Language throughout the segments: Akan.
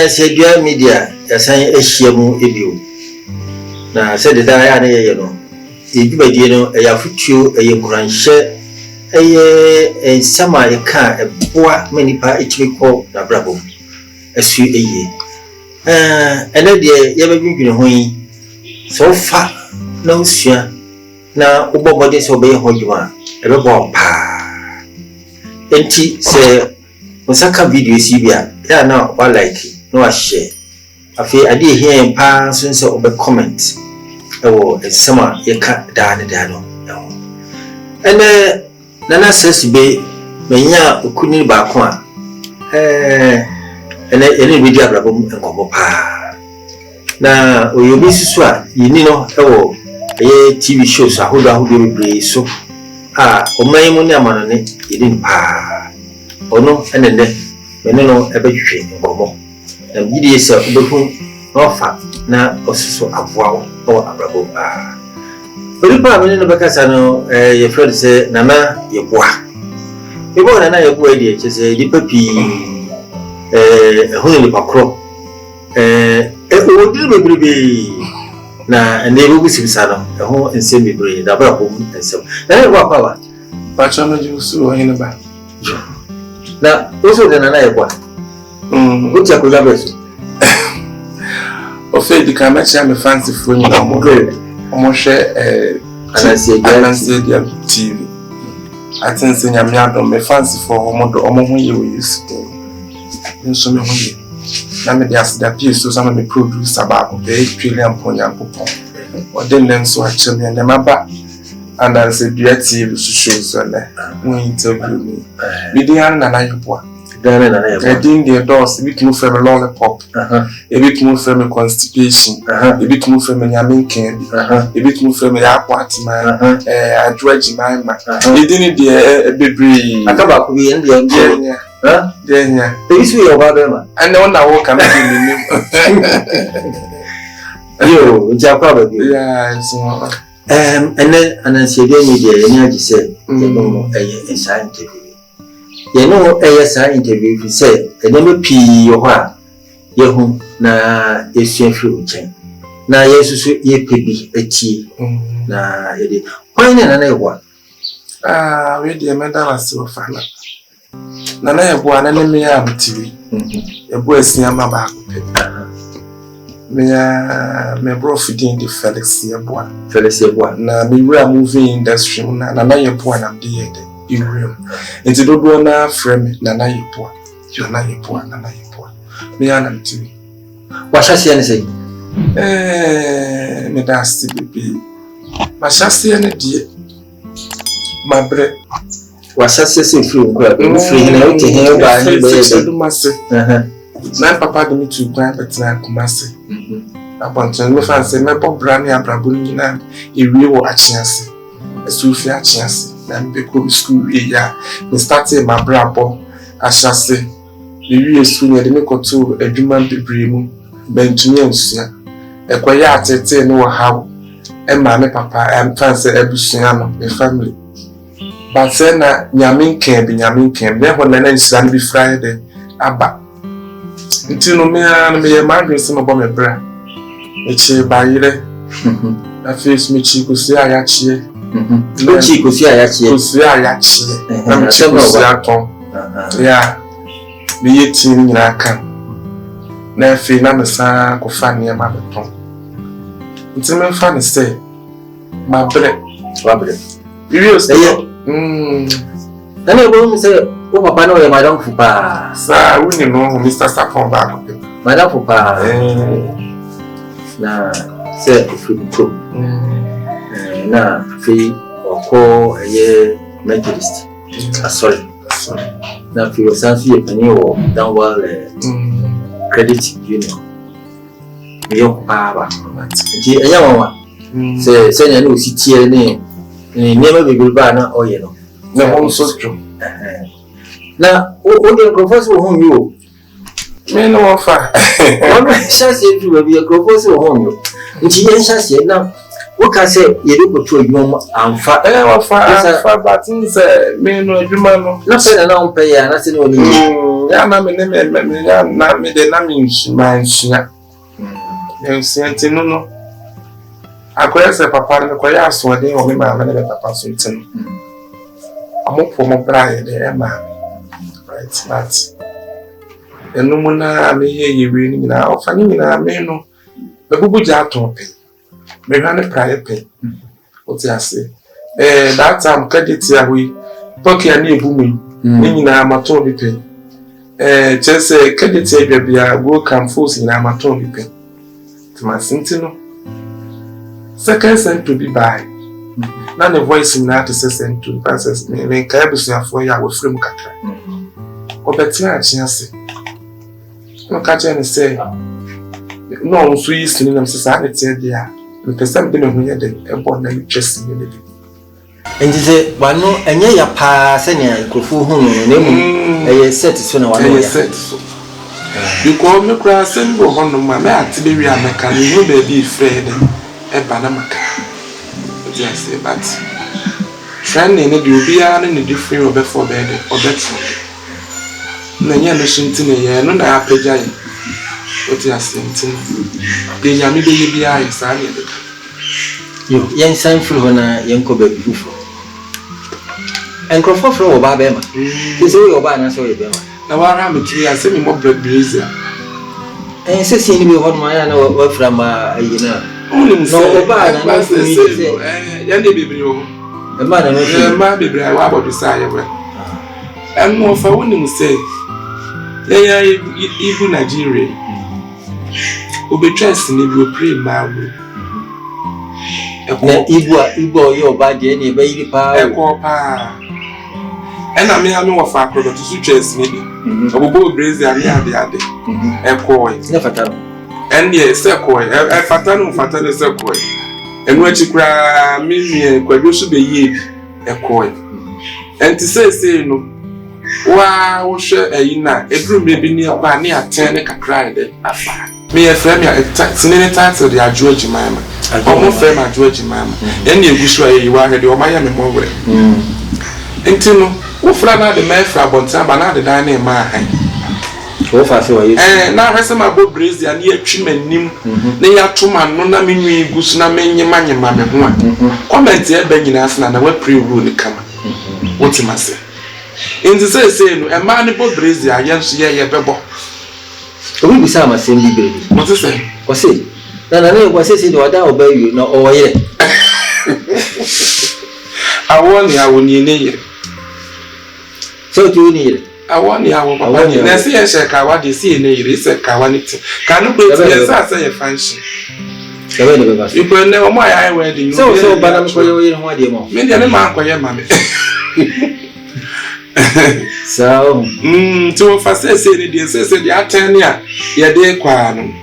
say dear media yasan ehyiamu ebio na said the ya na ye no edwumadi no eya futuo eye kuranhye eye ensama ye ka eboa manipa ekiriko na brabo asu eye ene de ye badwindwene ho yi so fa na usua na ubobode so be hojuma ebebo pa enti se osaka video si bia ya na wa like no wa share afi ade here pa so nse obe comment ewo esema ye ka da no ene nana sesi be menya okuni ba ko a ene video abrabo enkomo pa na oyobi susu a yini no ewo ye TV shows ahodo bebre so oman mu ni amano ne yidin pa ono enende mene no ebehwe enkomo na gidi ese obehu ofa na osusu aboa o abrabo pa oripa mene no bekasa no ye friend say nana Yeboah nana Yeboah die chese di papi ehunu ni pakro odiri bebrebe na nebu bisibisa no eho ensem bebrebe da bra ko ensem na Yeboah pa pacha no jusu o hina ba na oso de nana Yeboah uti akoza beso o fe di kamacha me fancy phone na mo hwe Anansia TV atense nyame adom me fancy for omodo omo ye we use nso me hoye na me dey asida pie so sama me producer ba ko be trillion ponya popon o de nem so ache me na maba Anansia TV so shows on we interview me dey na Yeboah I think the doors, a bit more from a lollipop, a bit more from a constipation, a bit more from a yamin candy, a bit more from a aquati man, a dredge man. You didn't a baby. I come back with the India, then, this way over them. I know now what I'm doing. You, Jacob, yeah, so. And then, and then she gave me the energy said, you know, a scientific. You know, interview we say, and then P. Yoha, Yehu, na Asian fruit chain. Na yes, ye piggy, a tea, na Eddie. Why none one? We dear Madame so fana. Nana Yeboah, and me am TV. A boy see a mama. Me bro feeding the Felix Yeboah. Na me were moving industry, Nana Yeboah, and I'm dead. Into the door na frame Nana Yeboah. Nana Yeboah. Me and TV. What shall I say? Me that's the baby. My shall say any dear. My bread. What shall I say? Free, free, and to him by the my papa do me to grind, but I come say. I want to fancy my pop brandy and brabunina. He will watch us. A Sophia chance. And because school ya, me started my brabo. I shall say, the real school they make to a human degree, Benjamin's a quiet no how, and my papa and fancy everything the family. But then Yamin came, then when the next Sunday be Friday, Abba. Until no man may imagine some about my bra. It's a baile. I face me chico see I actually. Chico see I actually. I'm sure yeah. The 18 in a camp. Never na me san ko fa ne ma beton. Nti me fa ne say ma bre. You say na me bo me say o papa no e madam fupa. Sa we ni no Mr. Sapon ba ko. Madam fupa. Na say free pro. Na free oko eye Methodist. Sorry. Na free sansu ye pani o downward credit union. We yok pa. Nti enya wonwa. Se nya no si tie ne nema bebel ba na oye no. Na hon so tro. Na o de professor hon yo. Me no ofa. One chance to be a professor hon yo. Nti yen chance na wo ka se ye do ko to yom amfa. Ofa but say me no adwuma no. Na pe na on pe ya na se no ni. ya na me ya na me de na me nshia. Nshia no. Akoya se papa no koya aso de o me ma me papa so tin. Amopo mo brae de ma. Right, but enu mu na me ye yewe ni na o fa ni na me no. Be bubu ja to pe. Me hwa ne prae pe. O ti ase. That time credit ya we poke ya na ebu mu. Ni nyina amato bi pe. Chese credit ya bia go come force nyina amato bi pe. Tuma sinti no. Second sent to be by. Na the voice in that sent to passes me ka ebusuafo ya wo frem kakra. Obeti a chiase. No ka che ne say no nso yi sini na mse sa ne tie dia. Me person bi ne ho ye de ebo na twesi ne de. Enti se wano enye ya pa se ne ikrofu hu no na mu eye set so na wano ya. Set so. Because me kra sem bo ho no ma me atibe wi ameka ni ho ba bi frede e ba na maka. Yes, but training ne de obi a ne different obefo bed obeto. Na nya no shinti ne ye no na apagya ye. Oti asentin. De nya me be ye bia ye sa ne de. Yo, yen san furu ho na yen ko ba bifo. Enkrofo furu wo ba be ma. Ti se wo ba na so ye be ma. Na wa ra me ti ase me mo blood brazier. Se si ni be ho no ya na wa fura ma ayi na. No ba na na se ya ne bebiri o. E ma na no se. Ma bebiri wa bodu sa ye we. Eno fa woni mu se. Ya ibu Nigeria. Obetwa sini bi o pray ma wo. Na ibu yo ba de ne ba yiri pa. Eko pa. Ena me ha me wo fa akrodo to su chess ni bi. Obobo brazier ani ade. Eko e. Ne fataro. And yes, Sequoia, a fatano, Sequoia. And what you cry, me, Quadusu be ye, a coin. And to say, no, wow, share a yina, a room may be nearby near 10 a cried. Me a friend, a taxing title, the George Mamma. Almost friend, my George Mamma. And you wish you are the Miami Moway. And Tino, who flat the man for about time, but not the dining my na hwese ma bo brazier na ya twiman nim na ya toma no na menwi gusu na menyema nyema me ho a comment e ba nyina asna na wa pre rule kama wotimase nti say no e ma ne bo brazier ya nso ye bebo obi bisa ma sem bi bebi what say o say na ne ko say de wada obayu na o ye awoni ne ye so ti oni ye awani awo papa ni na se ye ka wa de se ne yire se ka wa ni ti ka no be ti sa se ye function ebe ne be ba ipo ne o mo ya wedding so ba na ko ye ho ade mo me de ne ma ko ye ma me so to fa se ne de se de atene a ye de kwa no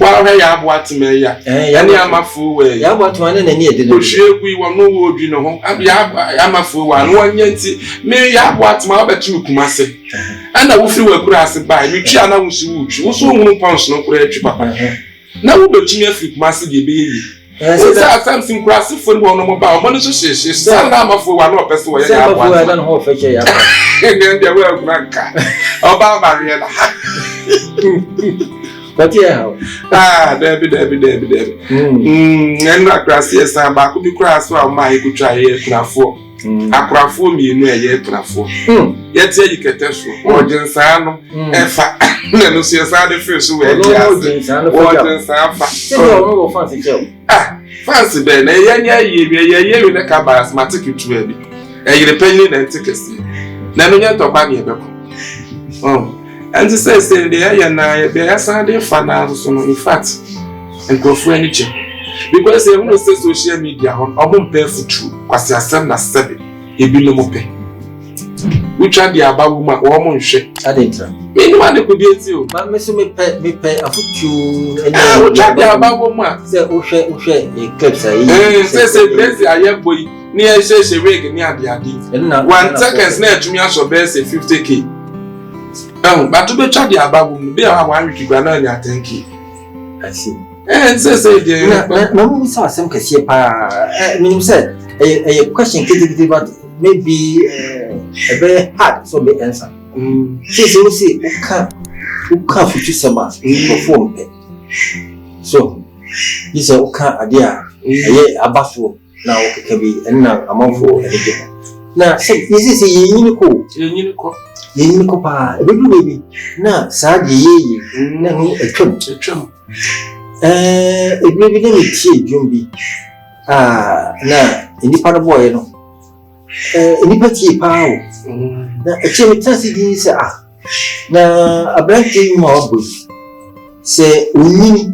wa hwe ya abo atime ya ne amafu we ya abo atuma ne na ni ede no ohwegu yi wo no wo odwi no ho ya amafu wa no anya nti me ya abo atuma obetu kumase ana wo firi wakura ase bai me twa na wo su wo so hunu pounds no kura atwi papa na wo betumi afiri kumase de be yi sa something kurase fo no no mo ba o no so hye sa na amafu wa no opese wo ya abo atuma na ho feche ya ne de wa kunaka oba barrier la But yeah, Debbie. And not gracias, and back could be crass for my could try a plafo. A plafo me no a year plafo. Yet, you can test or Gensano, and fat, no, see a side of fish who are fancy joke. Fancy Ben, a year with a cabas, my ticket to baby. A European and tickets. Never yet to buy me a oh. And to say, the air and I be a Sunday fan, in fact, and go for any check. Because they won't say social media on album pay for true, because they are sent as 7, a bill pay. Which are the about woman or woman shake. I didn't try. Anyone could be a you, but Miss me pay a foot you and I would try the about woman. Say, Ushe, a clip say, says a blessing, I am boy, near says a rig near the idea. 1 second snare to me, I shall bear say 50k. But to be charged about women, they are 1 week granada, thank you. I see. And says, no, we saw some Cassia. Meaning said a question, but maybe a very hard so be answer. Say uka futu sama perform pe. So this is uka adia aye abafo na okeka bi enna amanfo edeje. Na say is yini ko pa ebedu baby na saade yeye na no etwam ebi na metie dwombi na enipa no boy no enipa tie pa o na eche metansi din se na abranti mu obo se onyini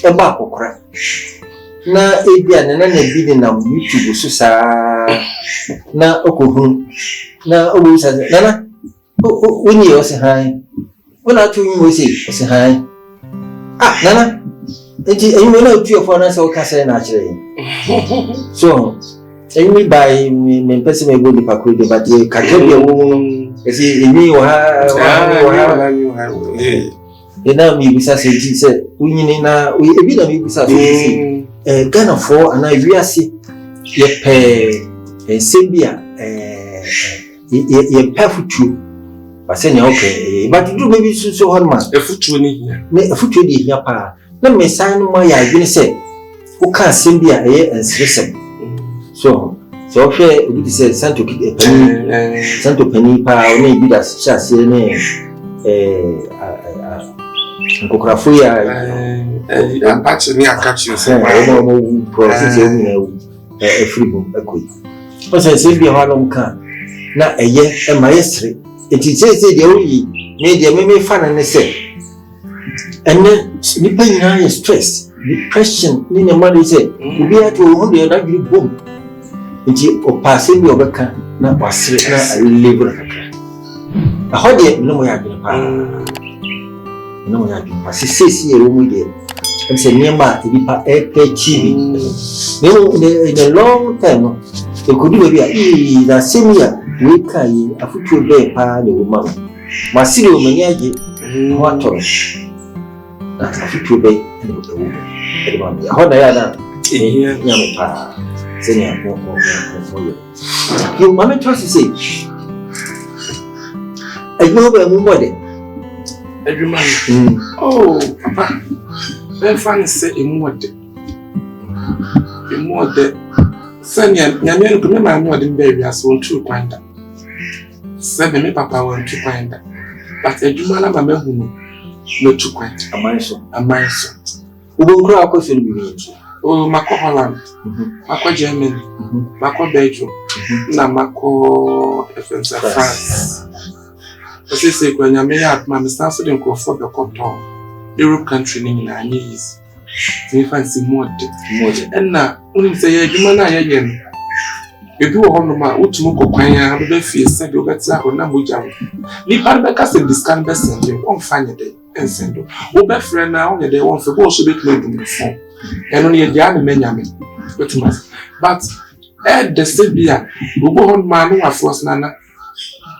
eba kokora na ebia na bi de na YouTube so saa na okohun na obo sa na woni yo se han wona tu mu se han nana enti enyi na otu efo na se o kase na kire so enyi by me person me go di pakro de bati kakebia wo esi enyi wo ha ena mi bisa se ji se unyini na ebi na mi bisa se Ghana for ana wiase ye pe sembia ye pafutu base nya okay but do maybe so horma efutu ni hia na efutu di hia pa na me san no ma ya adwene se wo ka sembia ensresem so hwe obi se santo pani pa oni bi da chase ne nkokrafo ya apache ni akachi se mo process yo ni na fribo akoi pasa sembia ha no ka na eye maestre enti say de oyi me de me fa na ne se ene nipa nyina ye stress depression ni ne mari say obi ato ho de na giri bom enti o passe bi obeka na wasre na level kakra ahode no mo ya giri pa no mo ya giri pa sisi e romu de enti niema edipa epechi no in a long time e could do be na semia we kai afutu be pa le wo masiri o manyaje wato na afutu be le wo e ma bi hoda ya na nyame pa senya mo yo mama trust say ejmo be mu mode edwuma oh papa ben fan say emode sanya nyame no kuma ma mo de be wi aso ntu kwanda sebe me papa won tu kwanda but edwuma na mama hunu no tu kwanda amanso ubo kura akoso bi nti o mako Holland mako Germany mako Belgium na mako France se kwa nyame ya atma me sanso de nkrofo be koto Europe country ni na anyis ni fancy mode enna unim say edwuma na ye no ebi wo hono ma utumu kokwan ya be fie se de obetira ho na moja ni par be ka se discan be sende won fanye de ensendo wo be frɛ na won ye de won fe bo so be tuma dum fo eno ne ye dia ne menyame betuma but the sebia wo bo hono ma no afros na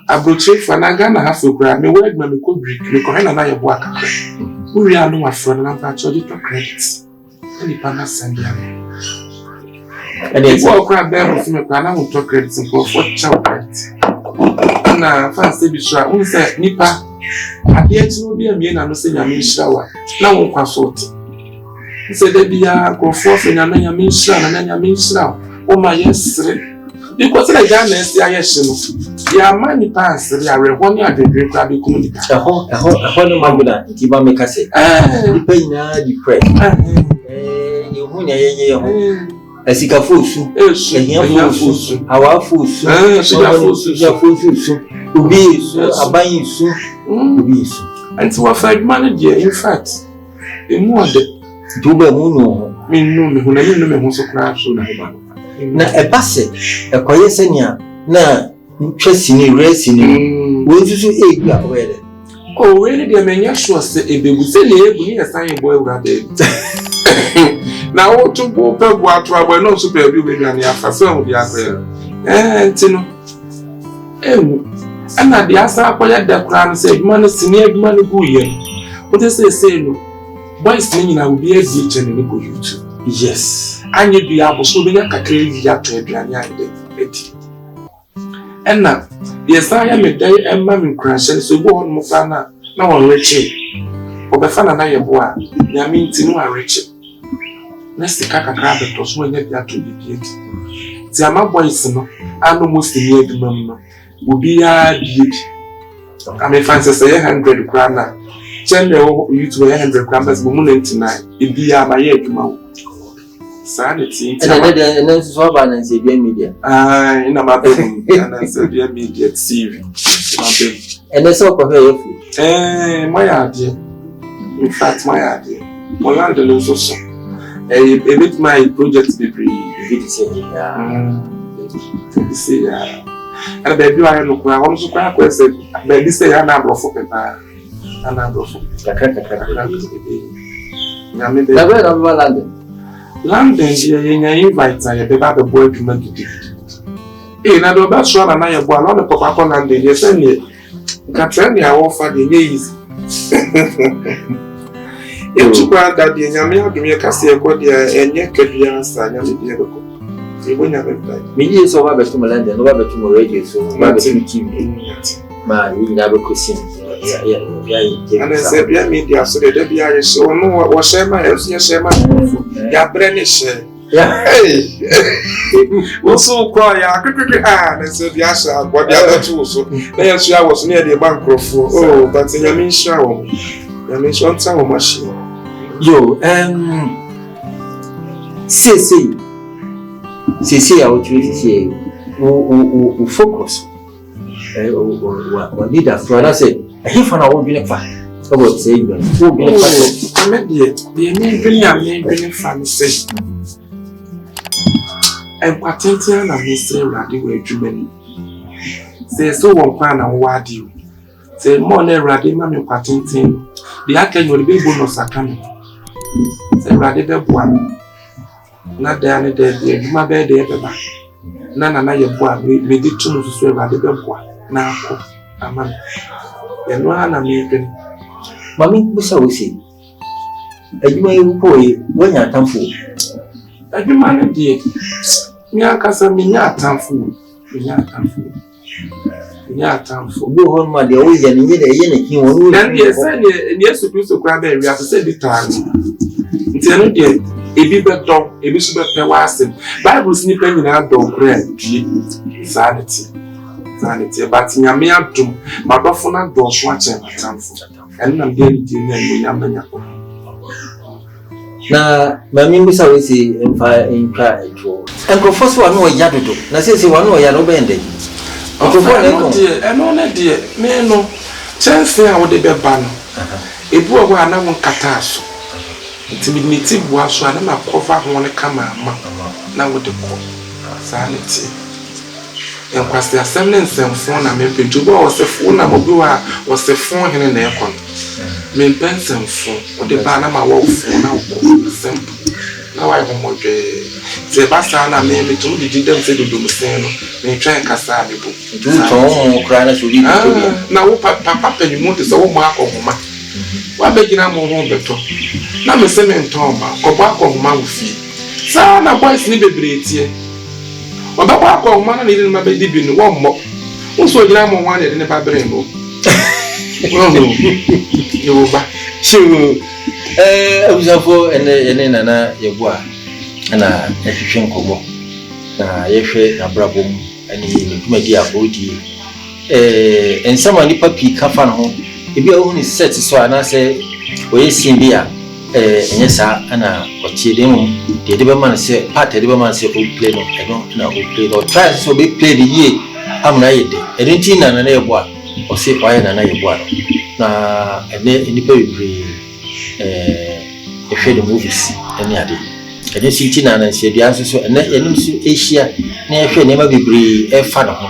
abroche fa na Ghana ha fe kura me word ma me ko Greek me ko na Yeboah kakra we are no afro na pa cho to credits any pana sandia and it's all crap there for me kana to credits for child credit na fan say bi sure un say nipa ade ati no bi amie na no say nyame nhirawa na won kwaso ti say da bia ko for nyame nhira na nyame nhira o ma yesre because like Ghana is ya yeshi no ya mani pass ya rehoni adwedwe kra be community eho no maguna tiba make say nipa ina depressed you hunya ye ho esika fosu ehia fosu awa fosu ya fosu ubi su aban su ubi su anti wa find manager in fact emu ode tuba mu no minnu me huna minnu me so kra so na ba na ebase ekoye senia na twesi ni resi ni wonsusu egba wele oh really dey menya sure say ebebu se le ebu ni esan boy wura be na o tubo pe bu atu agbo no so pe bi we ni afa so mu di akre ntino emu ana di asa akoya da kura no say eduma no sini eduma no gu ye o te say no boys ni na obi agi chene ni go YouTube yes anye bi aboso be nya kakra yi ya to aduane ande eti Enna, yes, I am a day and mammy crash, and so go on Mufana, no one rich. Obefana na Yeboah, ya mean to know a rich. Next the kaka crab was when you have to be paid. The amount boys, no, I know most in the mum will be a deep. I may fancy say 100 grand. General, you to 100 grams, Moon tonight. It be a my egg mouth. Sanity, and then so balance a media. Ah, in a map, and I said, dear media, TV. And that's all for her. Eh, my idea. In fact, my idea. Orlando knows also. A bit my project degree. Say, and baby, I look, I want to crack with it. Baby, say, I'm not for paper. I'm not for London. London, you invite I about the boy to make it. In other words, one and I have one on the Papa London, yes, and yet. Catrania offer the years. If you grant that the Yamia to make us see a body and yet can be answered, you will never reply. Me is over to Meland and over to radio, so man, you never could sing. And I said, yeah, media, so that be I so no what shema else, yes, shema, ya brenish. Yeah, also cry, and said, yes, what the other two so. Yes, I was near the microphone. Oh, but in your mean shower, I mean, one time machine. Yo, say, I would really say, who focus. Or need a friend. I said, I hear from our being a fan. About saying, who be a fan? I met the name bringing fancy. And Patentian and Mr. Raddy were Germany. Say so one plan and what you say more than Raddy, Mammy Patentin. The acting will be bonus are coming. Say Raddy the one. Not there any day, my bed ever. Nana Yeboah, we did too much to swear Raddy the one. Now, Aman. And one American. Mammy, what's so we see? A you may boy when you're time for. A you man, dear. Miakasa minya tamfu go on my dear old and he won't and yes to grab a react said the time tell dear a big dog a bishop wasn't Bible snipping in our dog bread sanity but in a mere doom my buffalo dog watching tamfu and I'm getting dinner. Na mami mbisa wisi mpa ejo enkofo so anu oya dodo na sese wanu oya no bende enkofo na ko eno na de me no chance a wo de beba no ebu obo ana won kata so intimidate bu aso ana ma cover ho ne kama ma na wo de ko sanity enkwase assembly nsemfo na me pedu bo wo se fo na mo bi wa wo se fo hene na ekon me pensem fo o de ba na ma wo fo na wo simple na wa ho mo dwe se ba sa na me to di dem se do mo sen no me try kasa be bo to kra na so bi na wo papa pani mo te so wo ma akoma wa be gina mo ho beto na me se me nton ma ko ba akoma wo fi sa na boys ni bebre tie o ba akoma na ni ma be di bi no wo mo wo so gina mo ho na ne ba bre no. Yeboah. Sure. Observe and Nana Yeboah. And a fishing combo. Yeshe, a brabum, and he media body. And someone the puppy kafan home. If you only set so, and I say, we see beer. Yes, Anna, what she didn't. The Deberman say, part of the Deberman say, who play no, I don't know who played or try so big play the year. I'm not a rentin and a Yeboah. Or say why na Yeboah na ene nipa bebre ehwe the movies ene ade ene sinti na se dia so ene enim so Asia na ehwe ne ma bebre e fa no ho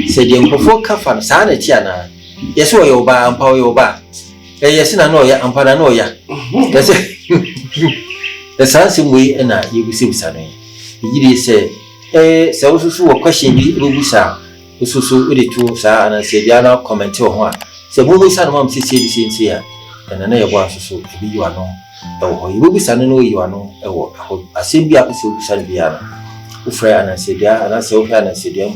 se de nkofo ka fa sa na ti ana yeso yo ba ampa yo ba yes na no ya ampa na no ya kase the sense we na yebusi busa no yiri se se wo so wo question bi busa ususu udi tu sa ana se dia na comment ho a se bo bi sa no mam se se ya na Yeboah susu bi yi ano e wo yi bi sa no yi ano e wo asem bi a se bi sa bi ana u fra ana se dia ana se o fra ana se dia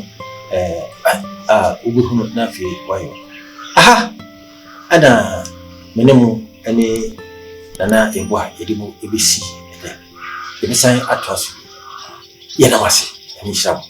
wobɛhunu na afei wayɔ aha ana mene mu ɛne nana Yeboah yɛde mu ɛbɛsi ɛdɛ yɛbɛsan atoa so yɛnam ase ɛne hyira mo